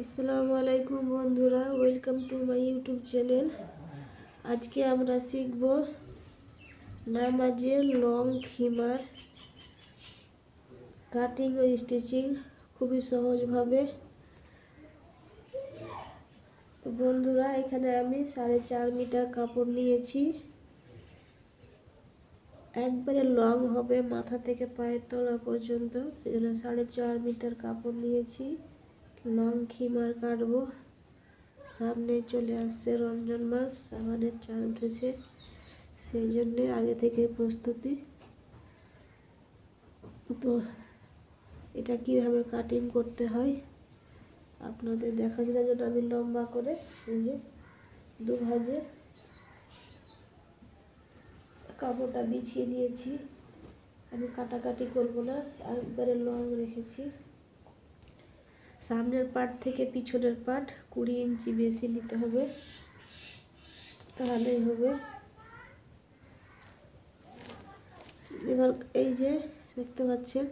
আসসালামু আলাইকুম বন্ধুরা, welcome to my YouTube channel. আজকে আমরা শিখব নামাজের লং খিমার কাটিং ও স্টিচিং খুবই সহজভাবে। তো বন্ধুরা, এখানে আমি 4.5 মিটার কাপড় নিয়েছি। একবারে লং হবে মাথা থেকে পায়ের তলা পর্যন্ত। এজন্য 4.5 মিটার কাপড় নিয়েছি। লং খিমার কাটবো। সামনে চলে আসছে রমজান মাস, আমাদের চাঁদ উঠেছে, সেই জন্যে আগে থেকে প্রস্তুতি। তো এটা কিভাবে কাটিং করতে হয় আপনাদের দেখানোর জন্য আমি লম্বা করে এই যে দুভাজে কাপড়টা বিছিয়ে নিয়েছি। আমি কাটাকাটি করব না, একবারে লং রেখেছি। সামনের পার্ট থেকে পিছনের পার্ট 20 ইঞ্চি বেশি নিতে হবে, তাহলেই হবে। এবার এই যে দেখতে পাচ্ছেন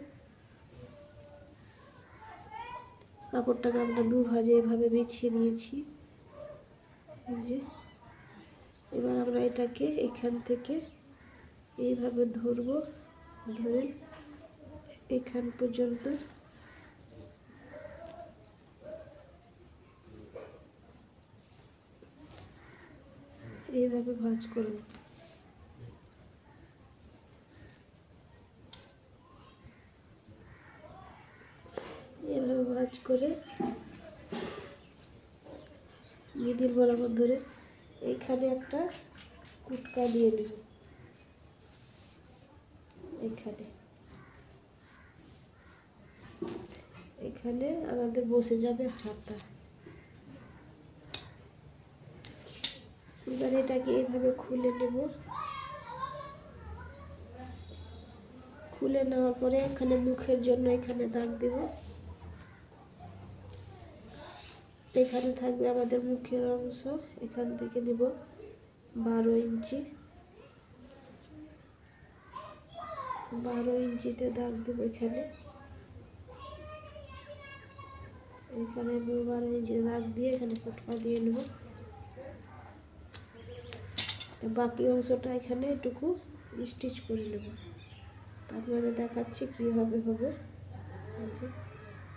কাপড়টাকে আমরা দুভাজে এভাবে বিছিয়ে নিয়েছি। এই যে এবার আমরা এটাকে এখান থেকে এইভাবে ধরবো, ধরে এখান পর্যন্ত এইভাবে ভাঁজ করব। এইভাবে ভাঁজ করে মিডিল বরাবর ধরে এইখানে একটা কুটকা দিয়ে নেব। এখানে আমাদের বসে যাবে হাতা। এবার এটাকে এইভাবে খুলে নেব। খুলে নেওয়ার পরে এখানে মুখের জন্য এখানে দাগ দেব। এখানে থাকবে আমাদের মুখের অংশ। এখান থেকে নেব 12 ইঞ্চি। 12 ইঞ্চিতে দাগ দেব। এখানে 12 ইঞ্চি দাগ দিয়ে এখানে ফুটপা দিয়ে নেব। বাকি অংশটা এখানে এটুকু স্টিচ করে নেব। আপনাদের দেখাচ্ছি কীভাবে হবে।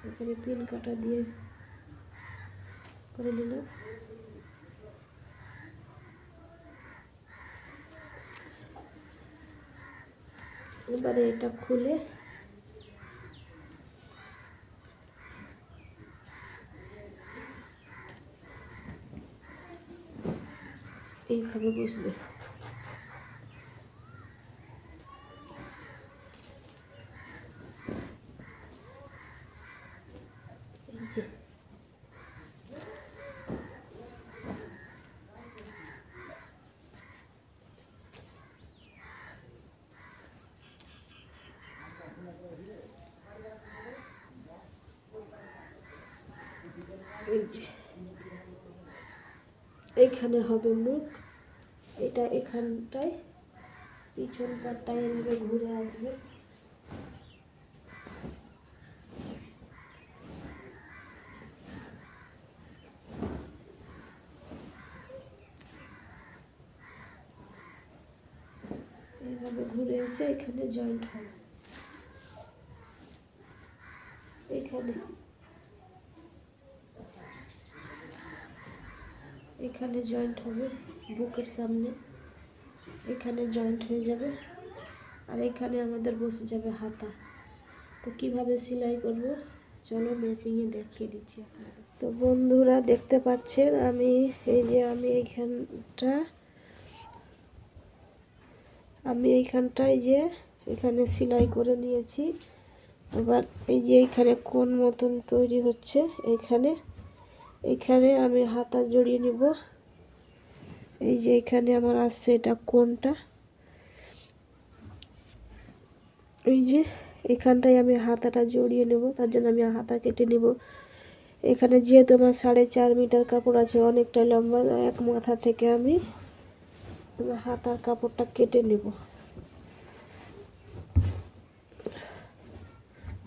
এখানে পিন কাটা দিয়ে করে নিলাম। এবারে এটা খুলে এইভাবে বসবে। এই যে এইখানে হবে মুখ। এটা এখানটায় পিছন পাটটায় এভাবে ঘুরে আসবে। এইভাবে ঘুরে এসে এখানে জয়েন্ট হবে। এখানে জয়েন্ট হবে বুকের সামনে। এখানে জয়েন্ট হয়ে যাবে আর এখানে আমাদের বসে যাবে হাতা। তো কিভাবে সেলাই করব চলো মেশিনে দেখিয়ে দিচ্ছি আপনাদের। তো বন্ধুরা দেখতে পাচ্ছেন আমি এইখানটায় যে এখানে সেলাই করে নিয়েছি। আবার এই যে এইখানে কোণ মতন তৈরি হচ্ছে, এখানে আমি হাতা জড়িয়ে নিব। এই যে এখানে আমার আসছে এটা কোণটা। এই যে এখানটায় আমি হাতাটা জড়িয়ে নেব, তার জন্য আমি হাতা কেটে নেব। এখানে যেহেতু আমার 4.5 মিটার কাপড় আছে, অনেকটা লম্বা, এক মাথা থেকে আমি হাতার কাপড়টা কেটে নেব।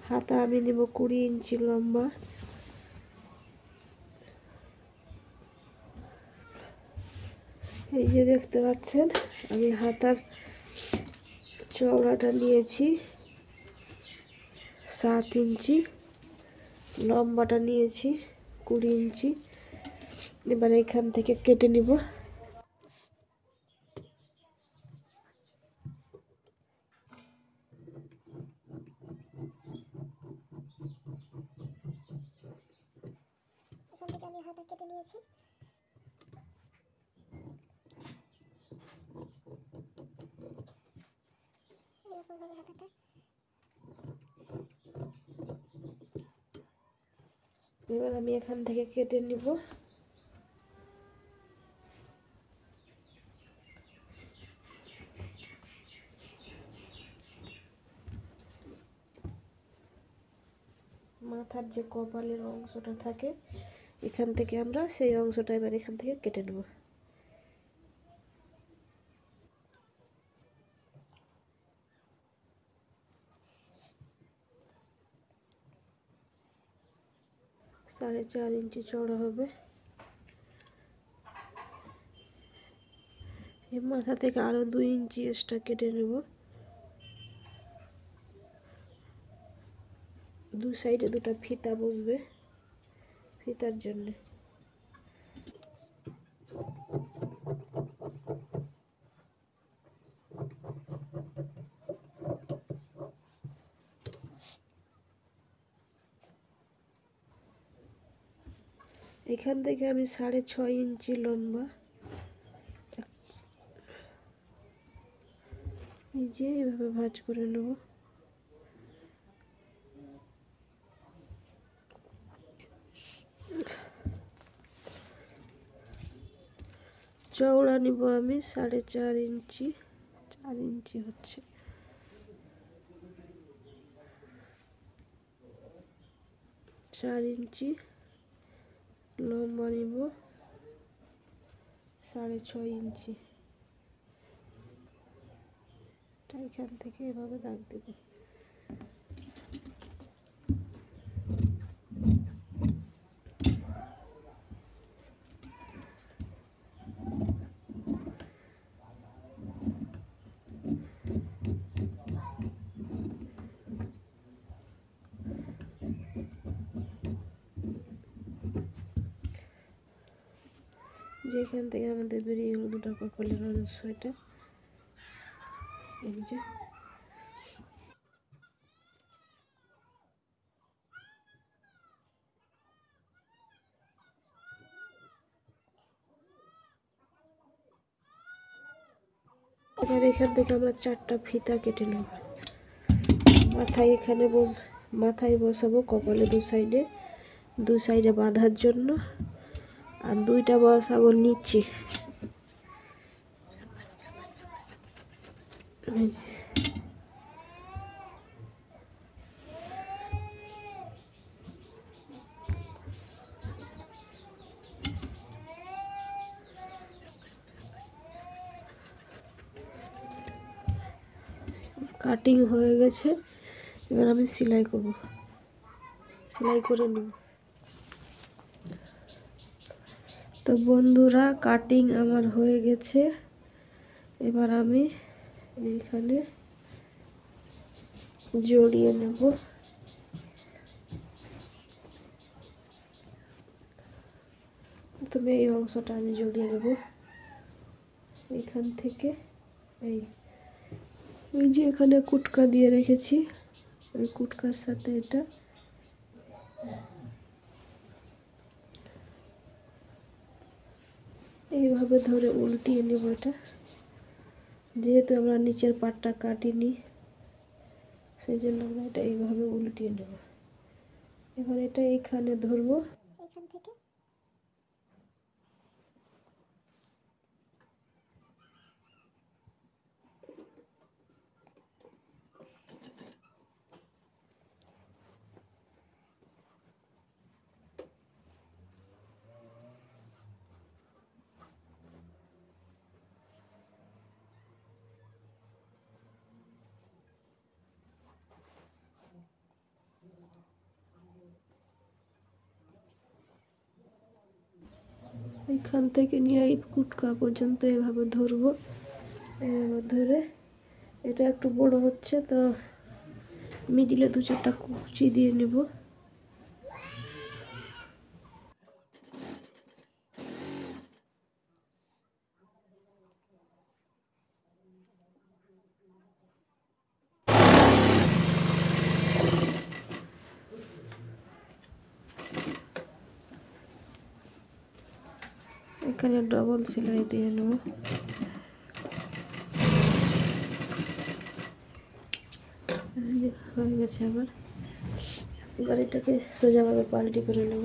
হাতা আমি নেব 20 ইঞ্চি লম্বা। এই যে দেখতে পাচ্ছেন আমি হাতার চওড়াটা নিয়েছি 7 ইঞ্চি, লম্বাটা নিয়েছি 20 ইঞ্চি। এবার এখান থেকে কেটে নিব। এখান থেকে আমি হাতা কেটে নিয়েছি। এরকমভাবে হাতাটা এবার আমি এখান থেকে কেটে নিব। মাথার যে কপালের অংশটা থাকে এখান থেকে আমরা সেই অংশটা এবার এখান থেকে কেটে নেব। সাড়ে 4 ইঞ্চি চওড়া হবে। এই মাথা থেকে আরো 2 ইঞ্চি এক্সট্রা কেটে নেব। দু সাইডে দুটো ফিতা বসবে, ফিতার জন্য। এখান থেকে আমি 6.5 ইঞ্চি লম্বা এই যে এইভাবে ভাঁজ করে নেব। চওড়া নিব আমি 4.5 ইঞ্চি, 4 ইঞ্চি হচ্ছে। চার ইঞ্চি লম্বা নিব 6.5 ইঞ্চি। এখান থেকে এভাবে দাগ দেব। যেখান থেকে আমাদের বেরিয়ে গেল দুটো কপালের অংশ, এটা এই যে এবার এখান থেকে আমরা 4টা ফিতা কেটে নেব। মাথায় এখানে মাথায় বসাবো কপালে দু সাইডে বাঁধার জন্য, আর 2টা বসাবো নিচে। কাটিং হয়ে গেছে, এবার আমি সেলাই করব, সেলাই করে নেব। তো বন্ধুরা কাটিং আমার হয়ে গেছে। এবার আমি এইখানে জড়িয়ে নেব। প্রথমে এই অংশটা আমি জড়িয়ে নেব এখান থেকে। এই যে এখানে কুটকা দিয়ে রেখেছি, ওই কুটকার সাথে এটা এইভাবে ধরে উল্টিয়ে নেব। এটা যেহেতু আমরা নিচের পাটটা কাটিনি সেই জন্য আমরা এটা এইভাবে উল্টিয়ে নেব। এবার এটা এখানে ধরবো, এখান থেকে এইখান থেকে নিয়ে এই কুটকা পর্যন্ত এভাবে ধরবো, এভাবে ধরে এটা একটু বড় হচ্ছে তো মিডিলে 2-4টা কুচি দিয়ে নেব। এখানে ডবল সেলাই দিয়ে নেব। হয়ে গেছে। এবার এটাকে সোজাভাবে পাল্টি করে নেব।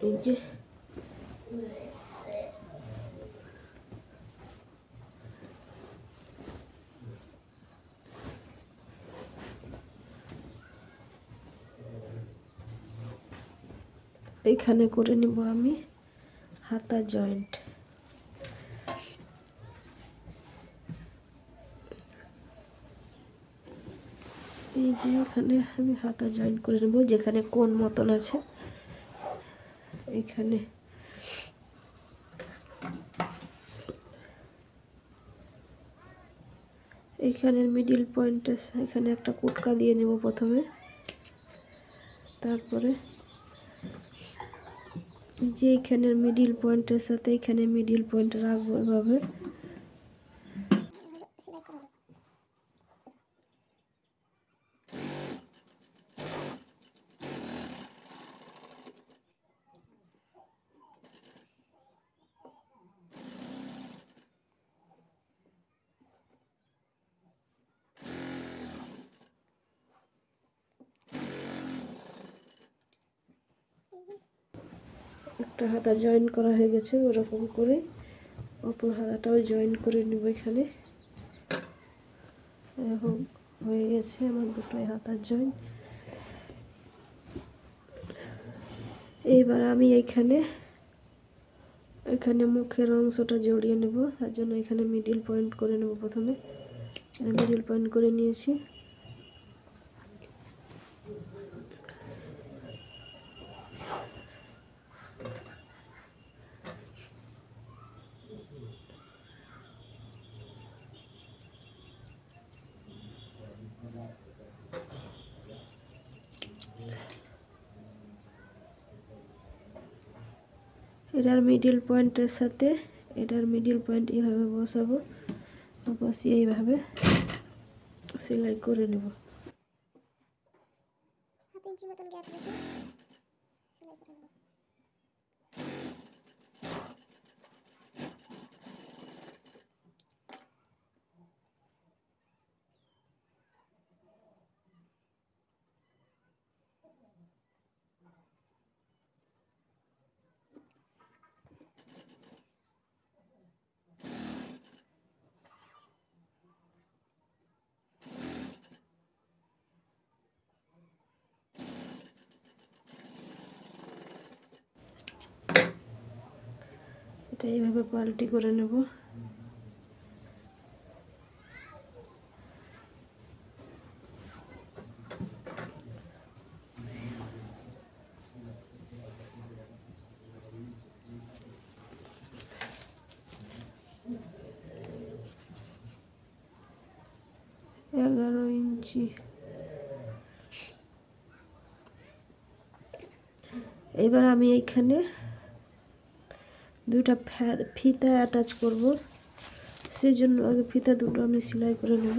এই যে এইখানে করে নিব আমি হাতা জয়েন্ট। এই যে এখানে আমি হাতা জয়েন্ট করে নেব, যেখানে কোণ মতন আছে এখানে এইখানের মিডিল পয়েন্টে এখানে একটা কুটকা দিয়ে নেব প্রথমে, তারপরে যে এখানের মিডিল পয়েন্টের সাথে এখানে মিডিল পয়েন্ট রাখবো এভাবে। একটা হাতা জয়েন করা হয়ে গেছে, ওরকম করে অপর হাতাটাও জয়েন করে নেব এখানে। এখন হয়ে গেছে আমার দুটোই হাতার জয়েন। এইবার আমি এখানে মুখের অংশটা জড়িয়ে নেব, তার জন্য এখানে মিডিল পয়েন্ট করে নেব। প্রথমে মিডিল পয়েন্ট করে নিয়েছি। এটার মিডিল পয়েন্টের সাথে এটার মিডিল পয়েন্ট এইভাবে বসাবো, বসিয়ে এইভাবে সেলাই করে নেব। হাফ ইঞ্চি মতন গ্যাপ রেখে সেলাই করে নেব। এটা এইভাবে পাল্টি করে নেব। এগারো ইঞ্চি। এবার আমি এইখানে দুইটা ফিতা অ্যাটাচ করব, সেই জন্য আগে ফিতা দুটো আমি সেলাই করে নেব।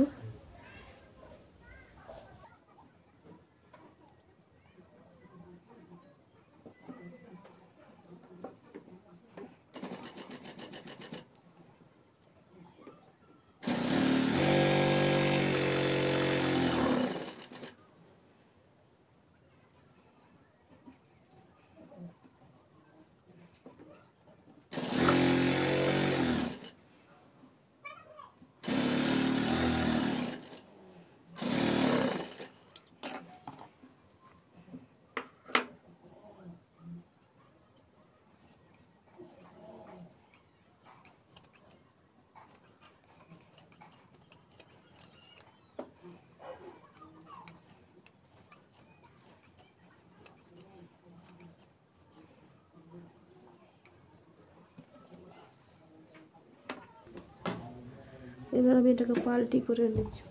এবার আমি এটাকে পাল্টি করে নিচ্ছি।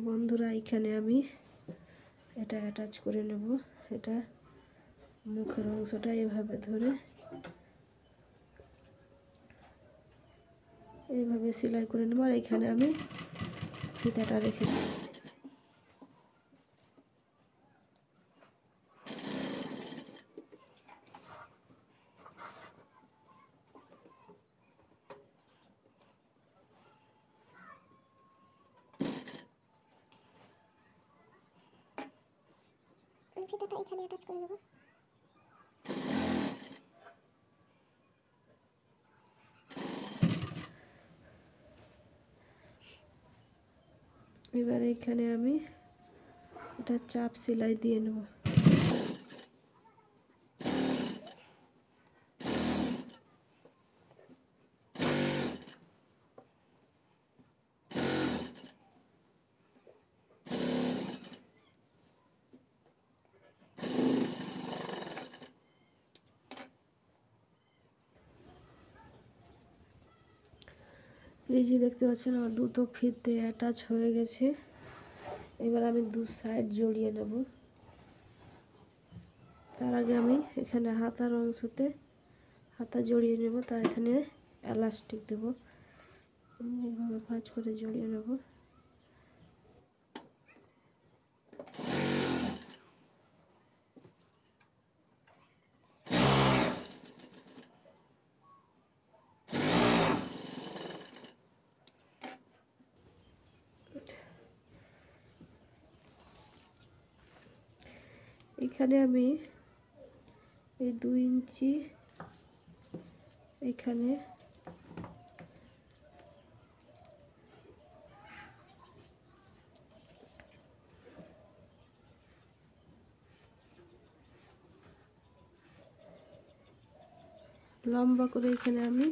বন্ধুরা এখানে আমি এটা অ্যাটাচ করে নেব। এটা মুখের অংশটা এভাবে ধরে এইভাবে সেলাই করে নেব, আর এখানে আমি ফিতাটা রেখে দেব। ফিতাটা এখানে অ্যাটাচ করে দেবো। এবার এখানে আমি এটা চাপ সেলাই দিয়ে নেব। এই যে দেখতে পাচ্ছেন আমার দুটো ফিতে অ্যাটাচ হয়ে গেছে। এবার আমি দু সাইড জড়িয়ে নেব। তার আগে আমি এখানে হাতার অংশতে হাতা জড়িয়ে নেব, তার এখানে এলাস্টিক দেব। এইভাবে ভাঁজ করে জড়িয়ে নেব। এখানে আমি এই 2 ইঞ্চি এখানে লম্বা করে এখানে আমি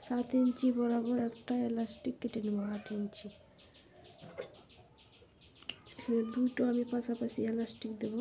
7 ইঞ্চি বরাবর একটা এলাস্টিক কেটে নেব। 8 ইঞ্চি এখানে দুটো আমি পাশাপাশি এলাস্টিক দেব।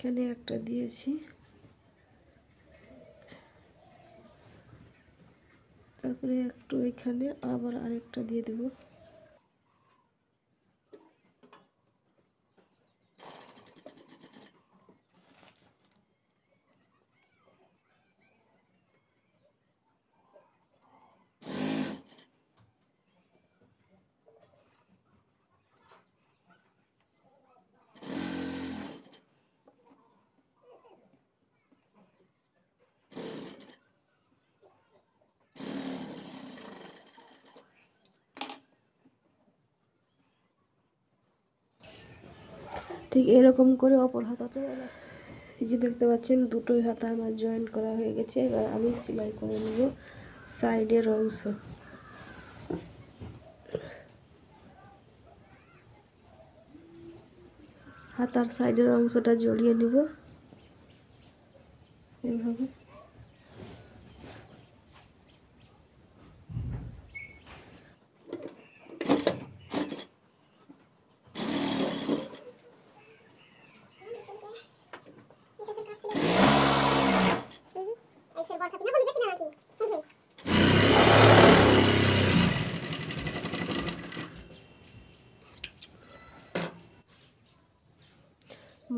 এখানে একটা দিয়েছি, তারপরে একটু এখানে আবার আরেকটা দিয়ে দেব। ঠিক এরকম করে অপর হাতাতে এই যে দেখতে পাচ্ছেন দুটোই হাতা আমার জয়েন করা হয়ে গেছে। এবার আমি সেলাই করে নেব সাইডের অংশ। হাতার সাইডের অংশটা জড়িয়ে নেব এইভাবে।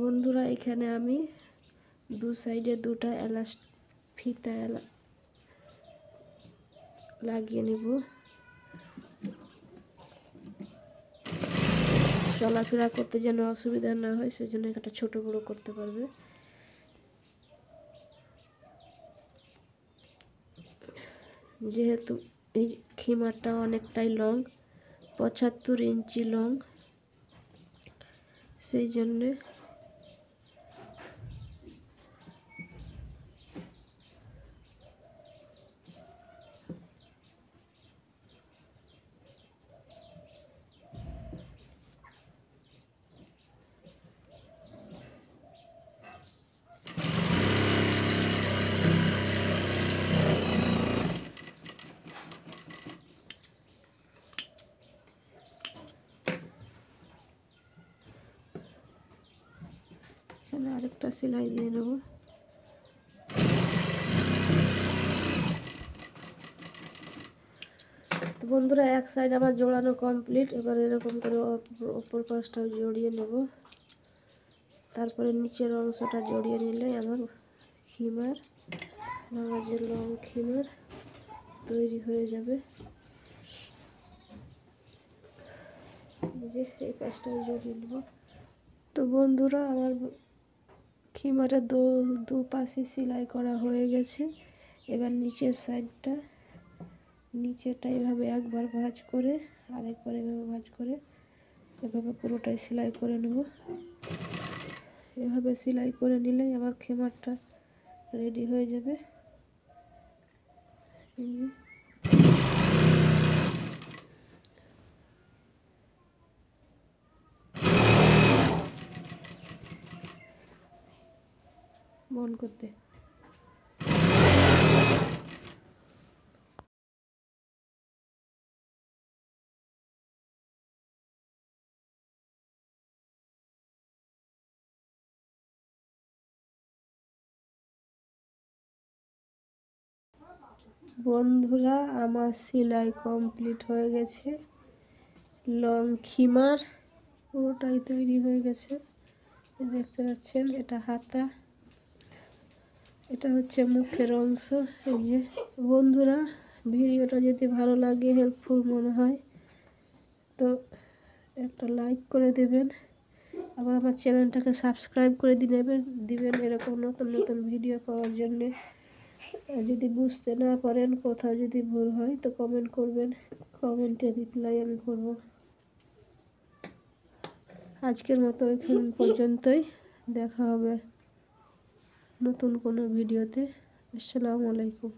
বন্ধুরা এখানে আমি দু সাইডে দুটা ফিতা লাগিয়ে নেব। চলাফেরা করতে যেন অসুবিধা না হয় সেজন্য একটা ছোট বড় করতে পারবে। যেহেতু এই খিমারটা অনেকটাই লং, 75 ইঞ্চি লং, সেই জন্যে এখানে আরেকটা সেলাই দিয়ে নেব। তো বন্ধুরা, এক সাইড আমার জোড়ানো কমপ্লিট। এবার এরকম করে অপর পাশটা জড়িয়ে নেব। তারপরে নিচের অংশটা জড়িয়ে নিলে আমার খিমার, নামাজের লং খিমার তৈরি হয়ে যাবে। যে এই পাশটাও জড়িয়ে নেব। তো বন্ধুরা, আমার খিমারের দু পাশে সেলাই করা হয়ে গেছে। এবার নিচের সাইডটা, নিচেটা এভাবে একবার ভাঁজ করে আরেকবার এভাবে ভাঁজ করে এভাবে পুরোটাই সেলাই করে নেব। এভাবে সেলাই করে নিলেই আমার খিমারটা রেডি হয়ে যাবে। মন করতে বন্ধুরা, আমার সেলাই কমপ্লিট হয়ে গেছে। লং খিমার পুরোটাই তৈরি হয়ে গেছে। দেখতে পাচ্ছেন, এটা হাতা, এটা হচ্ছে মুখের অংশ। এই যে বন্ধুরা, ভিডিওটা যদি ভালো লাগে, হেল্পফুল মনে হয়, তো একটা লাইক করে দেবেন। আবার আমার চ্যানেলটাকে সাবস্ক্রাইব করে দিবেন এরকম নতুন নতুন ভিডিও পাওয়ার জন্যে। যদি বুঝতে না পারেন, কোথাও যদি ভুল হয়, তো কমেন্ট করবেন। কমেন্টে রিপ্লাই আমি করব। আজকের মতো এখান পর্যন্তই। দেখা হবে নতুন কোনো ভিডিওতে। আসসালামু আলাইকুম।